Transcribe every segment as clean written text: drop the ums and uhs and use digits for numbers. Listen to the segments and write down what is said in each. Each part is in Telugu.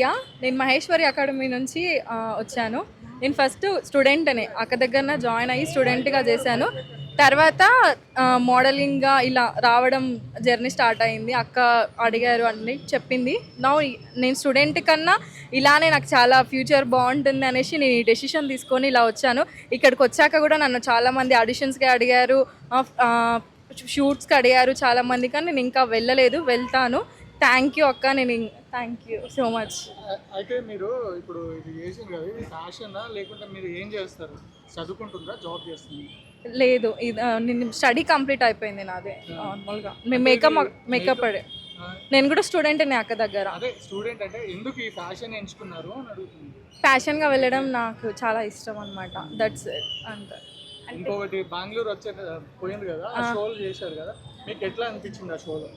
ప్రియా. నేను మహేశ్వరి అకాడమీ నుంచి వచ్చాను. నేను ఫస్ట్ స్టూడెంట్నే, అక్క దగ్గర జాయిన్ అయ్యి స్టూడెంట్గా చేశాను. తర్వాత మోడలింగ్గా ఇలా రావడం జర్నీ స్టార్ట్ అయింది. అక్క అడిగారు అన్ని చెప్పింది. నా నేను స్టూడెంట్ కన్నా ఇలానే నాకు చాలా ఫ్యూచర్ బాగుంటుంది అనేసి నేను ఈ డెసిషన్ తీసుకొని ఇలా వచ్చాను. ఇక్కడికి వచ్చాక కూడా నన్ను చాలామంది ఆడిషన్స్కి అడిగారు, షూట్స్కి అడిగారు చాలామంది, కానీ నేను ఇంకా వెళ్ళలేదు, వెళ్తాను. థ్యాంక్ యూ అక్క, నేను థ్యాంక్ యూ సో మచ్. అయితే మీరు ఇప్పుడు ఇది చేసింది కదా, ఇది ఫ్యాషనా లేకుంటే మీరు ఏం చేస్తారు? చదువుకుంటుందా, జాబ్ చేస్తుంది? లేదు, ఇది నేను స్టడీ కంప్లీట్ అయిపోయింది నాది. నార్మల్గా మేము మేకప్ నేను కూడా స్టూడెంట్నే అక్క దగ్గర. అదే స్టూడెంట్ అంటే ఎందుకు ఈ ఫ్యాషన్ ఎంచుకున్నారు అని అడుగుతుంది. ఫ్యాషన్గా వెళ్ళడం నాకు చాలా ఇష్టం అనమాట, దట్స్ అంతే. ఇంకొకటి బెంగళూరు పోయింది కదా, ఆ షోలు చేశారు కదా, మీకు ఎట్లా అనిపించింది ఆ షోలో?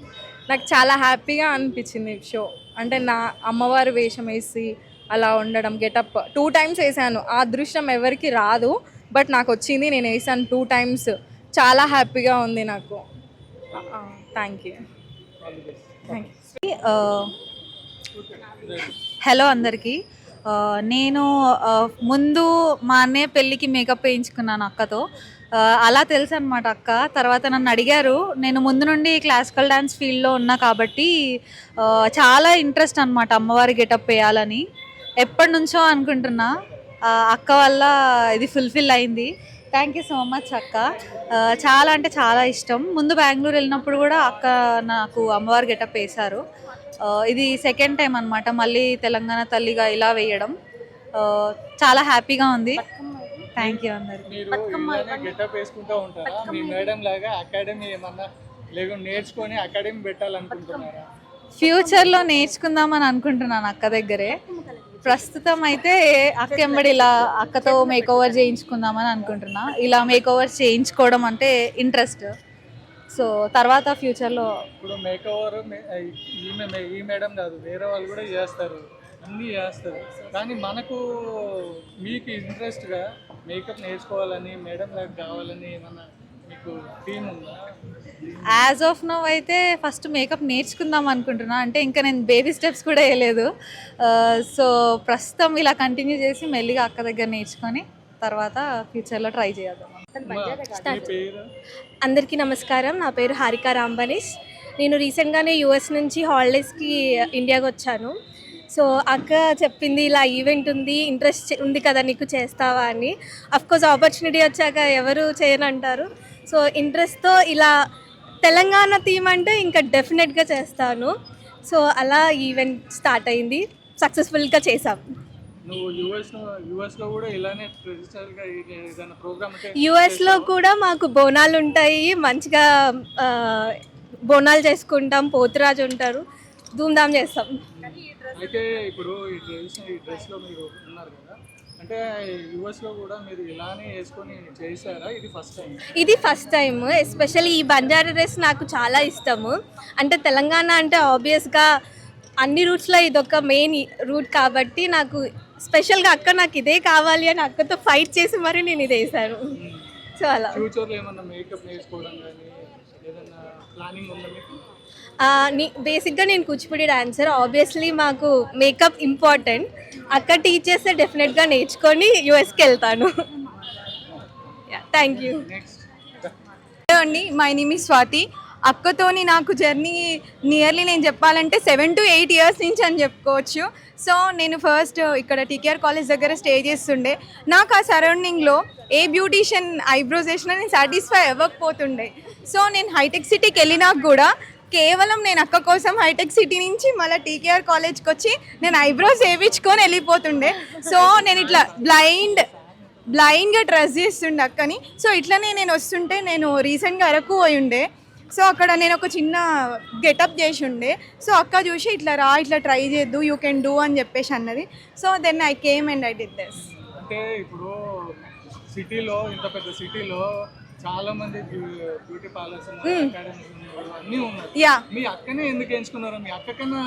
నాకు చాలా హ్యాపీగా అనిపించింది షో. అంటే నా అమ్మవారి వేషం వేసి అలా ఉండడం, గెటప్ 2 times వేసాను. ఆ అదృష్టం ఎవరికి రాదు, బట్ నాకు వచ్చింది, నేను వేసాను 2 times. చాలా హ్యాపీగా ఉంది నాకు. Thank you. హలో అందరికీ. నేను ముందు మా అన్నయ్య పెళ్ళికి మేకప్ వేయించుకున్నాను అక్కతో. అలా తెలుసు అనమాట అక్క. తర్వాత నన్ను అడిగారు, నేను ముందు నుండి క్లాసికల్ డ్యాన్స్ ఫీల్డ్లో ఉన్నా కాబట్టి చాలా ఇంట్రెస్ట్ అనమాట అమ్మవారి గెటప్ వేయాలని. ఎప్పటి నుంచో అనుకుంటున్నా, అక్క వల్ల ఇది ఫుల్ఫిల్ అయింది. థ్యాంక్ యూ సో మచ్ అక్క. చాలా అంటే చాలా ఇష్టం. ముందు బెంగళూరు వెళ్ళినప్పుడు కూడా అక్క నాకు అమ్మవారి గెటప్ వేశారు. ఇది సెకండ్ టైం అనమాట మళ్ళీ తెలంగాణ తల్లిగా ఇలా వేయడం. చాలా హ్యాపీగా ఉంది. థ్యాంక్ యూ అందరికి. మీరు గెటప్ వేసుకుంటూ ఉంటారా? మీ మేడం లాగా అకాడమీ ఏమన్నా లేకుండా నేర్చుకొని అకాడమీ పెట్టాలనుకుంటున్నారా? ఫ్యూచర్లో నేర్చుకుందామని అనుకుంటున్నాను అక్క దగ్గరే. ప్రస్తుతం అయితే అక్క ఎంబడి ఇలా అక్కతో మేకోవర్ చేయించుకుందామని అనుకుంటున్నా. ఇలా మేకోవర్ చేయించుకోవడం అంటే ఇంట్రెస్ట్. సో తర్వాత ఫ్యూచర్లో ఇప్పుడు మేకోవర్ ఈ మేడం కాదు, వేరే వాళ్ళు కూడా చేస్తారు, అన్నీ చేస్తారు. కానీ మీకు ఇంట్రెస్ట్గా మేకప్ నేర్చుకోవాలని, మేడం లాగా కావాలని ఏమన్నా మీకు థీమ్ ఉందా? యాజ్ ఆఫ్ నౌ అయితే ఫస్ట్ మేకప్ నేర్చుకుందాం అనుకుంటున్నా. అంటే ఇంకా నేను బేబీ స్టెప్స్ కూడా వేయలేదు. సో ప్రస్తుతం ఇలా కంటిన్యూ చేసి మెల్లిగా అక్క దగ్గర నేర్చుకొని తర్వాత ఫ్యూచర్లో ట్రై చేద్దాం. అందరికీ నమస్కారం. నా పేరు హారిక రాంబనీష్. నేను రీసెంట్గానే యూఎస్ నుంచి హాలిడేస్కి ఇండియాకి వచ్చాను. సో అక్క చెప్పింది, ఇలా ఈవెంట్ ఉంది, ఇంట్రెస్ట్ ఉంది కదా నీకు, చేస్తావా అని. అఫ్కోర్స్ ఆపర్చునిటీ వచ్చాక ఎవరు చేయనంటారు. సో ఇంట్రెస్ట్తో ఇలా తెలంగాణ థీమ్ అంటే ఇంకా డెఫినెట్గా చేస్తాను. సో అలా ఈవెంట్ స్టార్ట్ అయింది, సక్సెస్ఫుల్గా చేసాం. యూఎస్లో కూడా మాకు బోనాలు ఉంటాయి, మంచిగా బోనాలు చేసుకుంటాం, పోతురాజు ఉంటారు, ధూమ్ధామ్ చేస్తాం. అయితే ఇప్పుడు ఈ డ్రెస్లో మీరు ఉన్నారు కదా, అంటే యూఎస్లో కూడా మీరు ఇలానే వేసుకొని చేశారా? ఇది ఫస్ట్ టైం. ఎస్పెషల్లీ ఈ బంజారా డ్రెస్ నాకు చాలా ఇష్టము. అంటే తెలంగాణ అంటే ఆబ్వియస్గా అన్ని రూట్స్లో ఇదొక మెయిన్ రూట్ కాబట్టి నాకు స్పెషల్గా అక్క నాకు ఇదే కావాలి అని అక్కతో ఫైట్ చేసి మరి నేను ఇది వేసాను. సో అలా ఫ్యూచర్లో ఏమన్నా మేకప్ నేర్చుకోవడం కానీ ఏదైనా ప్లానింగ్ ఉందా మీకు? బేసిక్గా నేను కూచిపూడి డాన్సర్. ఆబ్వియస్లీ మాకు మేకప్ ఇంపార్టెంట్. అక్క టీచ్ చేస్తే డెఫినెట్గా నేర్చుకొని యూఎస్కి వెళ్తాను. Thank you. హలో అండి, మై నేమ్ ఈజ్ స్వాతి. అక్కతోని నాకు జర్నీ నియర్లీ నేను చెప్పాలంటే 7 to 8 years నుంచి అని చెప్పుకోవచ్చు. సో నేను ఫస్ట్ ఇక్కడ టీకేఆర్ కాలేజ్ దగ్గర స్టే చేస్తుండే. నాకు ఆ సరౌండింగ్లో ఏ బ్యూటీషియన్ ఐబ్రోస్ వేసినా నేను సాటిస్ఫై అవ్వకపోతుండే. సో నేను హైటెక్ సిటీకి వెళ్ళినాక కూడా కేవలం నేను అక్క కోసం హైటెక్ సిటీ నుంచి మళ్ళీ టీకేఆర్ కాలేజ్కి వచ్చి నేను ఐబ్రోస్ వేయించుకొని వెళ్ళిపోతుండే. సో నేను ఇట్లా బ్లైండ్గా ట్రస్ట్ చేస్తుండే అక్కని. సో ఇట్లనే నేను వస్తుంటే నేను రీసెంట్గా అరకు పోయి ఉండే. సో అక్కడ నేను ఒక చిన్న గెటప్ చేసి ఉండే. సో అక్క చూసి ఇట్లా ట్రై చేద్దు, యూ కెన్ డూ అని చెప్పేసి అన్నది. So then I came and I did this. అంటే ఇప్పుడు సిటీలో, ఇంత పెద్ద సిటీలో చాలా మంది బ్యూటీ పార్లర్స్ ఉన్నారు, అకాడమీస్ ఉన్నారు, అన్నీ ఉన్నారు. యా, మీ అక్కనే ఎందుకు ఎంచుకున్నారు? మీ అక్క కన్నా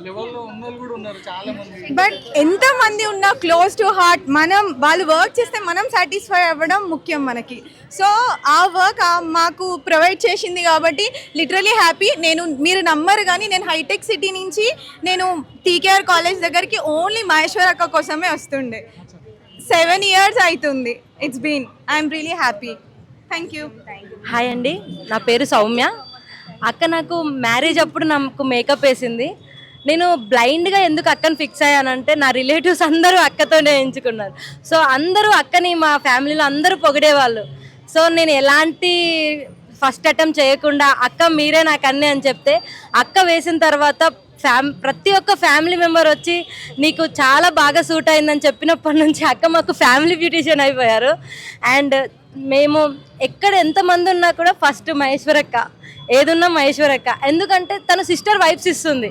లెవెల్లో ఉన్న వాళ్ళు కూడా ఉన్నారు చాలా మంది. బట్ ఎంతమంది ఉన్నా క్లోజ్ టు హార్ట్, మనం వాళ్ళు వర్క్ చేస్తే మనం సాటిస్ఫై అవ్వడం ముఖ్యం మనకి. సో ఆ వర్క్ మాకు ప్రొవైడ్ చేసింది కాబట్టి లిటరలీ హ్యాపీ. మీరు నమ్మరు కానీ నేను హైటెక్ సిటీ నుంచి నేను టీకేఆర్ కాలేజ్ దగ్గరికి ఓన్లీ మహేశ్వర్ అక్క కోసమే వస్తుండే. 7 years అవుతుంది. It's been, I'm really happy. Thank you. Hi అండి, నా పేరు సౌమ్య. అక్క నాకు మ్యారేజ్ అప్పుడు నాకు మేకప్ వేసింది. నేను బ్లైండ్గా ఎందుకు అక్కని ఫిక్స్ అయ్యానంటే నా రిలేటివ్స్ అందరూ అక్కతోనే ఎంచుకున్నారు. సో అందరూ అక్కని మా ఫ్యామిలీలో అందరూ పొగిడేవాళ్ళు. సో నేను ఎలాంటి ఫస్ట్ అటెంప్ట్ చేయకుండా అక్క మీరే నాకు అన్నీ అని చెప్తే అక్క వేసిన తర్వాత ప్రతి ఒక్క ఫ్యామిలీ మెంబర్ వచ్చి నీకు చాలా బాగా సూట్ అయిందని చెప్పినప్పటి నుంచి అక్క మాకు ఫ్యామిలీ బ్యూటీషియన్ అయిపోయారు. అండ్ మేము ఎక్కడ ఎంతమంది ఉన్నా కూడా ఫస్ట్ మహేశ్వరక్క, ఏదున్నా మహేశ్వరక్క. ఎందుకంటే తను సిస్టర్ వైబ్స్ ఇస్తుంది.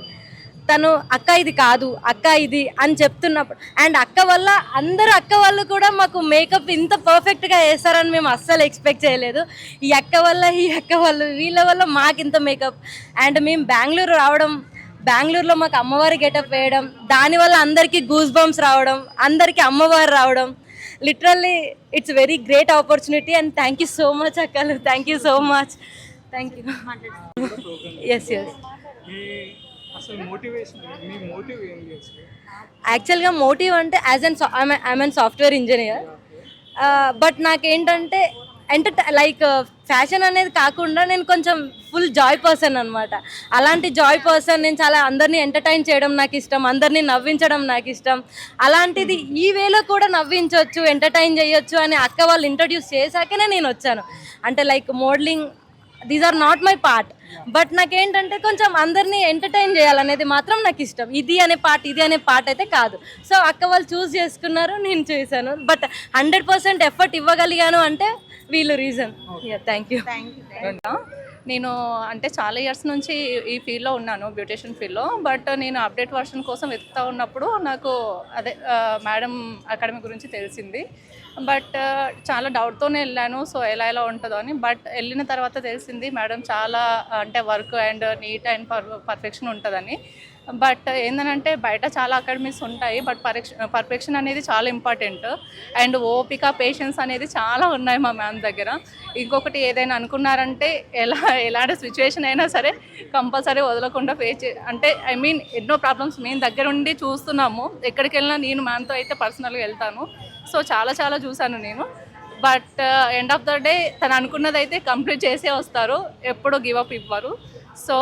తను అక్క ఇది కాదు, అక్క ఇది అని చెప్తున్నప్పుడు అండ్ అక్క వల్ల అందరూ అక్క వాళ్ళు కూడా మాకు మేకప్ ఇంత పర్ఫెక్ట్గా వేస్తారని మేము అస్సలు ఎక్స్పెక్ట్ చేయలేదు. ఈ అక్క వాళ్ళు వీళ్ళ వల్ల మాకు ఇంత మేకప్. అండ్ మేము బెంగళూరు రావడం, బెంగళూరులో మాకు అమ్మవారి గెటప్ వేయడం, దానివల్ల అందరికీ గూస్ బంప్స్ రావడం, అందరికీ అమ్మవారు రావడం, literally it's very great opportunity. And thank you so much అక్కలు, thank you so much. Thank you. Yes yes. అసలు మోటివేషన్, మీ మోటివ్ ఏంటి? యాక్చువల్గా మోటివ్ అంటే I'm an software engineer. But నాకేంటంటే లైక్ ఫ్యాషన్ అనేది కాకుండా నేను కొంచెం ఫుల్ జాయ్ పర్సన్ అనమాట. అలాంటి జాయ్ పర్సన్, నేను చాలా అందరినీ ఎంటర్టైన్ చేయడం నాకు ఇష్టం, అందరినీ నవ్వించడం నాకు ఇష్టం. అలాంటిది ఈ వేలో కూడా నవ్వించవచ్చు, ఎంటర్టైన్ చేయొచ్చు అని అక్క వాళ్ళు ఇంట్రడ్యూస్ చేశాకనే నేను వచ్చాను. అంటే like modelling, these are not my part. But నాకేంటంటే కొంచెం అందరినీ ఎంటర్టైన్ చేయాలనేది మాత్రం నాకు ఇష్టం. ఇది అనే పార్ట్ అయితే కాదు. సో అక్క వాళ్ళు చూస్ చేసుకున్నారు, నేను చేశాను. బట్ 100% ఎఫర్ట్ ఇవ్వగలిగాను అంటే వీళ్ళు రీజన్. Thank you. నేను అంటే చాలా ఇయర్స్ నుంచి ఈ ఫీల్డ్లో ఉన్నాను, బ్యూటిషియన్ ఫీల్డ్లో. బట్ నేను అప్డేట్ వర్షన్ కోసం వెతుకుతూ ఉన్నప్పుడు నాకు అదే మేడం అకాడమీ గురించి తెలిసింది. బట్ చాలా డౌట్తోనే వెళ్ళాను, సో ఎలా ఉంటుందో అని. బట్ వెళ్ళిన తర్వాత తెలిసింది మేడం చాలా అంటే work and neat and perfection ఉంటుందని. బట్ ఏంటంటే బయట చాలా అకాడమీస్ ఉంటాయి, బట్ పర్ఫెక్షన్ అనేది చాలా ఇంపార్టెంట్. అండ్ ఓపిక, పేషెన్స్ అనేది చాలా ఉన్నాయి మా మ్యామ్ దగ్గర. ఇంకొకటి ఏదైనా అనుకున్నారంటే ఎలాంటి సిచ్యువేషన్ అయినా సరే కంపల్సరీ వదలకుండా అంటే ఎన్నో ప్రాబ్లమ్స్ మేము దగ్గర ఉండి చూస్తున్నాము. ఎక్కడికి వెళ్ళినా నేను మ్యామ్తో అయితే పర్సనల్గా వెళ్తాను. సో చాలా చూశాను నేను. But end of the day తను అనుకున్నది అయితే కంప్లీట్ చేసే వస్తారు, ఎప్పుడూ గివ్ అప్ ఇవ్వరు. So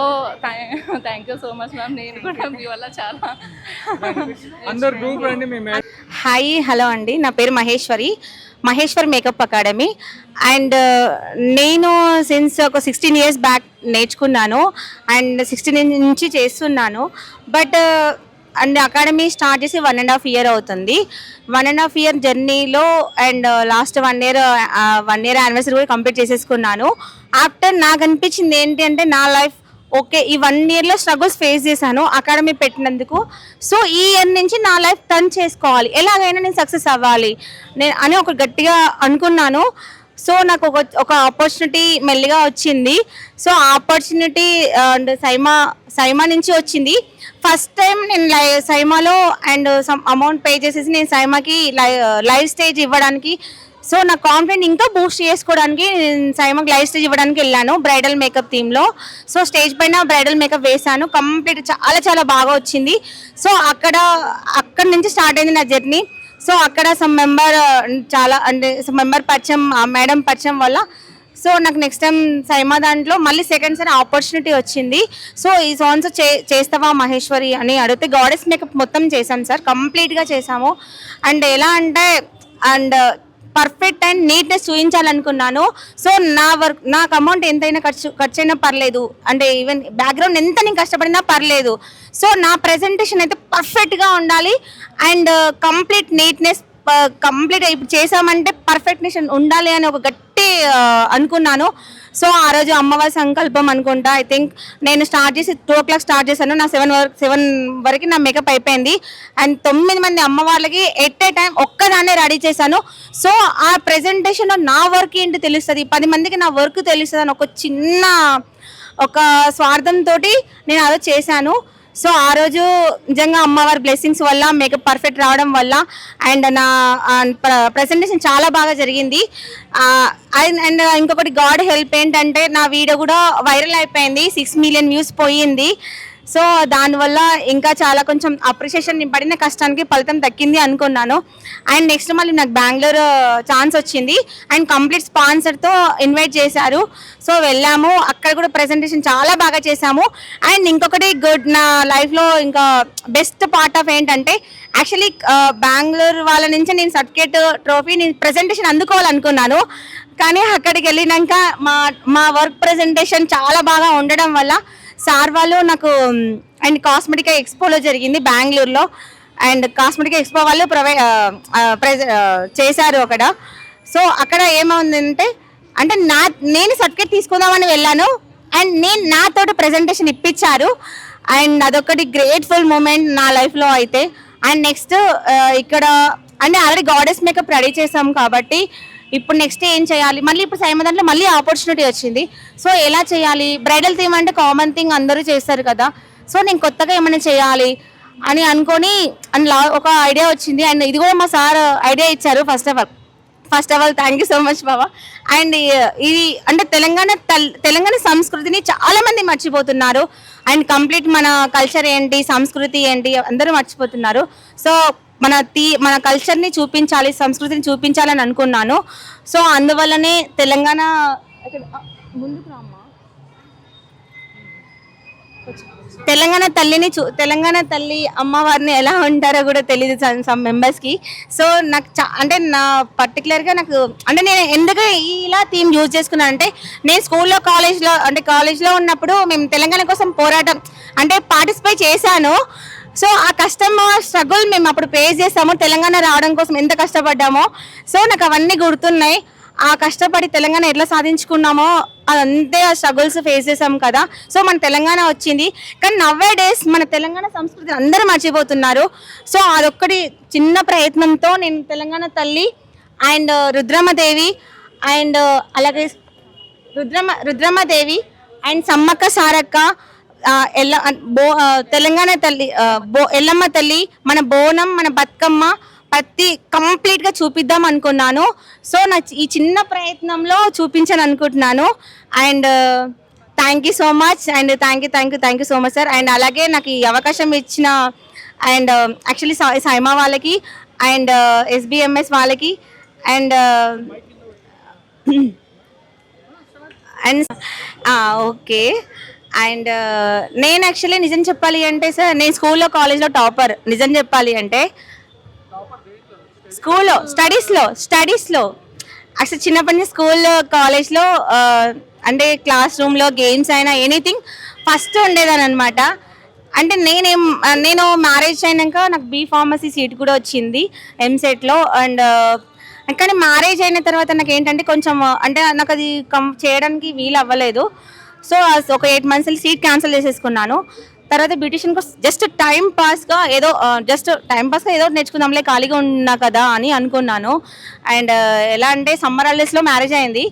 thank you so much ma'am. నేను కూడా మీ వల్ల చాలా అందరు గ్రూప్ రండి. హాయ్, హలో అండి, నా పేరు మహేశ్వర్ మేకప్ అకాడమీ. అండ్ నేను సిన్స్ ఒక 16 years బ్యాక్ నేర్చుకున్నాను అండ్ 16 నుంచి చేస్తున్నాను. బట్ అండ్ అకాడమీ స్టార్ట్ చేసి 1.5 year అవుతుంది. 1.5 year జర్నీలో అండ్ లాస్ట్ 1 year యానివర్సరీ కూడా కంప్లీట్ చేసేసుకున్నాను. ఆఫ్టర్ నాకు అనిపించింది ఏంటి అంటే నా లైఫ్ ఓకే, ఈ 1 yearలో స్ట్రగుల్స్ ఫేస్ చేశాను అకాడమీ పెట్టినందుకు. సో ఈ ఇయర్ నుంచి నా లైఫ్ టర్న్ చేసుకోవాలి, ఎలాగైనా నేను సక్సెస్ అవ్వాలి అని ఒక గట్టిగా అనుకున్నాను. సో నాకు ఒక ఆపర్చునిటీ మెల్లిగా వచ్చింది. సో ఆ ఆపర్చునిటీ అండ్ సైమా నుంచి వచ్చింది. ఫస్ట్ టైం నేను సైమాలో అండ్ సమ్ అమౌంట్ పే చేసేసి నేను సైమాకి లైవ్ స్టేజ్ ఇవ్వడానికి, సో నా కాన్ఫిడెంట్ ఇంకా బూస్ట్ చేసుకోవడానికి సైమాకి లైవ్ స్టేజ్ ఇవ్వడానికి వెళ్ళాను బ్రైడల్ మేకప్ థీమ్లో. సో స్టేజ్ పైన బ్రైడల్ మేకప్ వేసాను, కంప్లీట్ చాలా బాగా వచ్చింది. సో అక్కడ నుంచి స్టార్ట్ అయింది నా జర్నీ. సో అక్కడ సమ్ మెంబర్ పరిచయం, మేడం పరిచయం వల్ల సో నాకు నెక్స్ట్ టైం సైమా దాంట్లో మళ్ళీ సెకండ్ సారి ఆపర్చునిటీ వచ్చింది. సో ఈ సాంగ్స్ చేస్తావా మహేశ్వరి అని అడిగితే గాడెస్ మేకప్ మొత్తం చేసాం సార్, కంప్లీట్గా చేసాము. అండ్ ఎలా అంటే పర్ఫెక్ట్ అండ్ నీట్నెస్ చూపించాలనుకున్నాను. సో నాకు అమౌంట్ ఎంతైనా ఖర్చు అయినా పర్లేదు, అంటే ఈవెన్ బ్యాక్గ్రౌండ్ ఎంత నేను కష్టపడినా పర్లేదు. సో నా ప్రెజెంటేషన్ అయితే పర్ఫెక్ట్గా ఉండాలి అండ్ కంప్లీట్ నీట్నెస్, కంప్లీట్ ఇప్పుడు చేసామంటే పర్ఫెక్ట్నెస్ ఉండాలి అని ఒక గట్టి అనుకున్నాను. సో ఆ రోజు అమ్మవారి సంకల్పం అనుకుంటా. ఐ థింక్ నేను స్టార్ట్ చేసి 2 o'clock స్టార్ట్ చేశాను. నా 7 వరకు నా మేకప్ అయిపోయింది. అండ్ 9 మంది అమ్మవార్లకి ఎట్ ఏ టైం ఒక్కదాన్నే రెడీ చేశాను. సో ఆ ప్రెజెంటేషన్లో నా వర్క్ ఏంటి తెలుస్తుంది, 10 మందికి నా వర్క్ తెలుస్తుంది అని ఒక చిన్న ఒక స్వార్థంతో నేను అదో చేశాను. సో ఆ రోజు నిజంగా అమ్మవారి బ్లెస్సింగ్స్ వల్ల మేకప్ పర్ఫెక్ట్ రావడం వల్ల అండ్ నా ప్రెజెంటేషన్ చాలా బాగా జరిగింది. అండ్ ఇంకొకటి గాడ్ హెల్ప్ ఏంటంటే నా వీడియో కూడా వైరల్ అయిపోయింది, 6 million వ్యూస్ పోయింది. సో దానివల్ల ఇంకా చాలా కొంచెం అప్రిషియేషన్ పడిన కష్టానికి ఫలితం దక్కింది అనుకున్నాను. అండ్ నెక్స్ట్ మళ్ళీ నాకు బెంగళూరు ఛాన్స్ వచ్చింది అండ్ కంప్లీట్ స్పాన్సర్తో ఇన్వైట్ చేశారు. సో వెళ్ళాము, అక్కడ కూడా ప్రెజెంటేషన్ చాలా బాగా చేశాము. అండ్ ఇంకొకటి గుడ్ నా లైఫ్లో ఇంకా బెస్ట్ పార్ట్ ఆఫ్ ఏంటంటే యాక్చువల్లీ బెంగళూరు వాళ్ళ నుంచి నేను సర్టిఫికేట్ ట్రోఫీ నేను ప్రెజెంటేషన్ అందుకోవాలనుకున్నాను. కానీ అక్కడికి వెళ్ళినాక మా వర్క్ ప్రెజెంటేషన్ చాలా బాగా ఉండడం వల్ల సార్ వాళ్ళు నాకు అండ్ కాస్మెటిక్ ఎక్స్పోలో జరిగింది బెంగళూరులో. అండ్ కాస్మెటిక్ ఎక్స్పో వాళ్ళు చేశారు అక్కడ. సో అక్కడ ఏమైందంటే అంటే నేను సర్టిఫికేట్ తీసుకుందామని వెళ్ళాను అండ్ నాతోటి ప్రెజెంటేషన్ ఇప్పించారు. అండ్ అదొకటి గ్రేట్ఫుల్ మూమెంట్ నా లైఫ్లో అయితే. అండ్ నెక్స్ట్ ఇక్కడ అంటే ఆల్రెడీ గాడెస్ మేకప్ రెడీ చేసాం కాబట్టి ఇప్పుడు నెక్స్ట్ ఏం చేయాలి, మళ్ళీ ఇప్పుడు సైమ దాంట్లో మళ్ళీ ఆపర్చునిటీ వచ్చింది. సో ఎలా చేయాలి, బ్రైడల్ థీమ్ అంటే కామన్ థింగ్ అందరూ చేస్తారు కదా. సో నేను కొత్తగా ఏమైనా చేయాలి అని అనుకొని ఒక ఐడియా వచ్చింది. అండ్ ఇది కూడా మా సార్ ఐడియా ఇచ్చారు. First of all thank you so much Baba. And ఇది అంటే తెలంగాణ సంస్కృతిని చాలా మంది మర్చిపోతున్నారు. అండ్ కంప్లీట్ మన కల్చర్ ఏంటి, సంస్కృతి ఏంటి అందరూ మర్చిపోతున్నారు. సో మన కల్చర్ని చూపించాలి, సంస్కృతిని చూపించాలని అనుకున్నాను. సో అందువల్లనే తెలంగాణ తెలంగాణ తల్లి అమ్మవారిని ఎలా ఉంటారో కూడా తెలియదు సమ్ మెంబర్స్కి. సో నాకు అంటే నా పర్టికులర్గా నాకు అంటే నేను ఎందుకు ఇలా థీమ్ యూజ్ చేసుకున్నాను అంటే నేను స్కూల్లో కాలేజ్లో ఉన్నప్పుడు మేము తెలంగాణ కోసం పోరాటం అంటే పార్టిసిపేట్ చేశాను. సో ఆ కష్టం స్ట్రగుల్ మేము అప్పుడు ఫేస్ చేసాము, తెలంగాణ రావడం కోసం ఎంత కష్టపడ్డామో. సో నాకు అవన్నీ గుర్తున్నాయి. ఆ కష్టపడి తెలంగాణ ఎట్లా సాధించుకున్నామో అదంతే ఆ స్ట్రగుల్స్ ఫేస్ చేసాం కదా. సో మన తెలంగాణ వచ్చింది. కానీ నవ్వే డేస్ మన తెలంగాణ సంస్కృతిని అందరూ మర్చిపోతున్నారు. సో అదొక్కటి చిన్న ప్రయత్నంతో నేను తెలంగాణ తల్లి అండ్ రుద్రమ్మదేవి అండ్ అలాగే రుద్రమ్మదేవి అండ్ సమ్మక్క సారక్క తెలంగాణ తల్లి ఎల్లమ్మ తల్లి మన బోనం మన బతుకమ్మ ప్రతి కంప్లీట్గా చూపిద్దాం అనుకున్నాను. సో నా ఈ చిన్న ప్రయత్నంలో చూపించాను అనుకుంటున్నాను. And thank you so much and thank you so much sir. And అలాగే నాకు ఈ అవకాశం ఇచ్చిన అండ్ యాక్చువల్లీ సైమా వాళ్ళకి అండ్ SBMS వాళ్ళకి అండ్ ఓకే. అండ్ నేను యాక్చువల్లీ నిజం చెప్పాలి అంటే సార్ నేను స్కూల్లో కాలేజ్లో టాపర్. నిజం చెప్పాలి అంటే స్కూల్లో స్టడీస్లో అసలు చిన్నప్పటి నుంచి స్కూల్లో కాలేజ్లో అంటే క్లాస్ రూమ్లో గేమ్స్ అయినా ఎనీథింగ్ ఫస్ట్ ఉండేదాని అనమాట. అంటే నేను మ్యారేజ్ అయినాక నాకు B.Pharmacy సీట్ కూడా వచ్చింది MSETలో. అండ్ కానీ మ్యారేజ్ అయిన తర్వాత నాకు ఏంటంటే కొంచెం అంటే నాకు అది చేయడానికి వీలు అవ్వలేదు. సో ఒక 8 months సీట్ క్యాన్సిల్ చేసేసుకున్నాను. తర్వాత బ్యూటిషియన్ కోసం జస్ట్ టైం పాస్గా ఏదో నేర్చుకుందాంలే ఖాళీగా ఉన్నా కదా అని అనుకున్నాను. అండ్ ఎలా అంటే సమ్మర్ హాలిడేస్లో మ్యారేజ్ అయింది,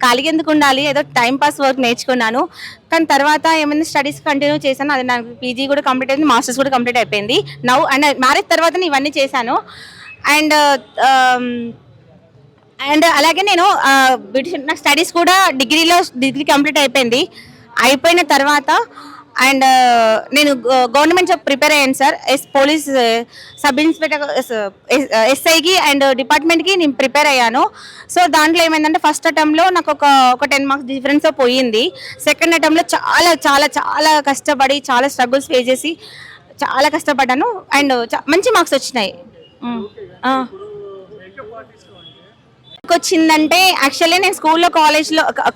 ఖాళీగా ఎందుకు ఉండాలి, ఏదో టైం పాస్ వర్క్ నేర్చుకున్నాను. కానీ తర్వాత ఏమైనా స్టడీస్ కంటిన్యూ చేశాను. అది నాకు PG కూడా కంప్లీట్ అయింది, మాస్టర్స్ కూడా కంప్లీట్ అయిపోయింది. అండ్ మ్యారేజ్ తర్వాత ఇవన్నీ చేశాను. అండ్ అలాగే నేను బ్యూటిషియన్ నాకు స్టడీస్ కూడా డిగ్రీ కంప్లీట్ అయిపోయిన తర్వాత అండ్ నేను గవర్నమెంట్ జాబ్ ప్రిపేర్ అయ్యాను సార్. పోలీస్ సబ్ ఇన్స్పెక్టర్ SIకి అండ్ డిపార్ట్మెంట్కి నేను ప్రిపేర్ అయ్యాను. సో దాంట్లో ఏమైందంటే ఫస్ట్ అటెంప్ట్లో నాకు ఒక 10 marks డిఫరెన్స్ పోయింది. సెకండ్ అటెంప్ట్లో చాలా చాలా చాలా కష్టపడి చాలా స్ట్రగుల్స్ ఫేస్ చేసి చాలా కష్టపడ్డాను అండ్ మంచి మార్క్స్ వచ్చినాయి. వచ్చిందంటే యాక్చువల్లీ నేను స్కూల్లో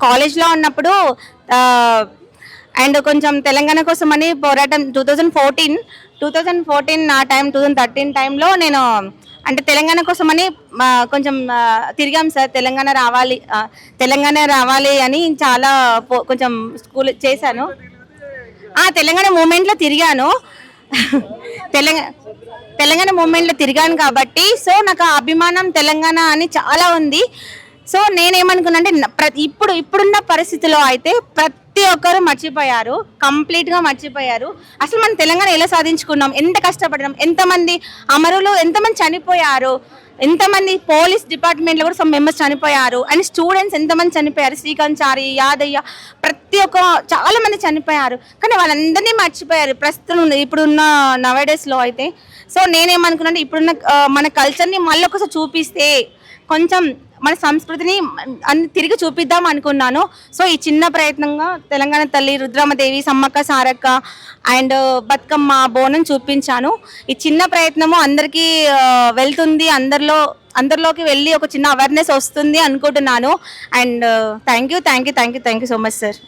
కాలేజ్లో ఉన్నప్పుడు అండ్ కొంచెం తెలంగాణ కోసం అని పోరాటం 2014 ఆ టైం 2013 టైంలో నేను అంటే తెలంగాణ కోసమని కొంచెం తిరిగాం సార్. తెలంగాణ రావాలి అని చాలా కొంచెం స్కూల్ చేశాను. తెలంగాణ మూమెంట్లో తిరిగాను. తెలంగాణ మూమెంట్లో తిరిగాను కాబట్టి సో నాకు ఆ అభిమానం తెలంగాణ అని చాలా ఉంది. సో నేనేమనుకున్నా అంటే ఇప్పుడున్న పరిస్థితిలో అయితే ప్రతి ఒక్కరు మర్చిపోయారు, కంప్లీట్గా మర్చిపోయారు. అసలు మనం తెలంగాణ ఎలా సాధించుకున్నాం, ఎంత కష్టపడినాం, ఎంతమంది అమరులు, ఎంతమంది చనిపోయారు, ఎంతమంది పోలీస్ డిపార్ట్మెంట్లో కూడా సమ్ మెంబర్స్ చనిపోయారు, అండ్ స్టూడెంట్స్ ఎంతమంది చనిపోయారు, శ్రీకాంత్ చారి, యాదయ్య, ప్రతి ఒక్క చాలా మంది చనిపోయారు. కానీ వాళ్ళందరినీ మర్చిపోయారు ప్రస్తుతం ఇప్పుడున్న నవడేస్లో అయితే. సో నేనేమనుకున్నా అంటే ఇప్పుడున్న మన కల్చర్ని మళ్ళీ ఒకసారి చూపిస్తే కొంచెం మన సంస్కృతిని తిరిగి చూపిద్దాం అనుకున్నాను. సో ఈ చిన్న ప్రయత్నంగా తెలంగాణ తల్లి, రుద్రమదేవి, సమ్మక్క సారక్క అండ్ బతుకమ్మ బోనం చూపించాను. ఈ చిన్న ప్రయత్నము అందరికీ వెళ్తుంది, అందరిలోకి వెళ్ళి ఒక చిన్న అవేర్నెస్ వస్తుంది అనుకుంటున్నాను. And thank you so much sir.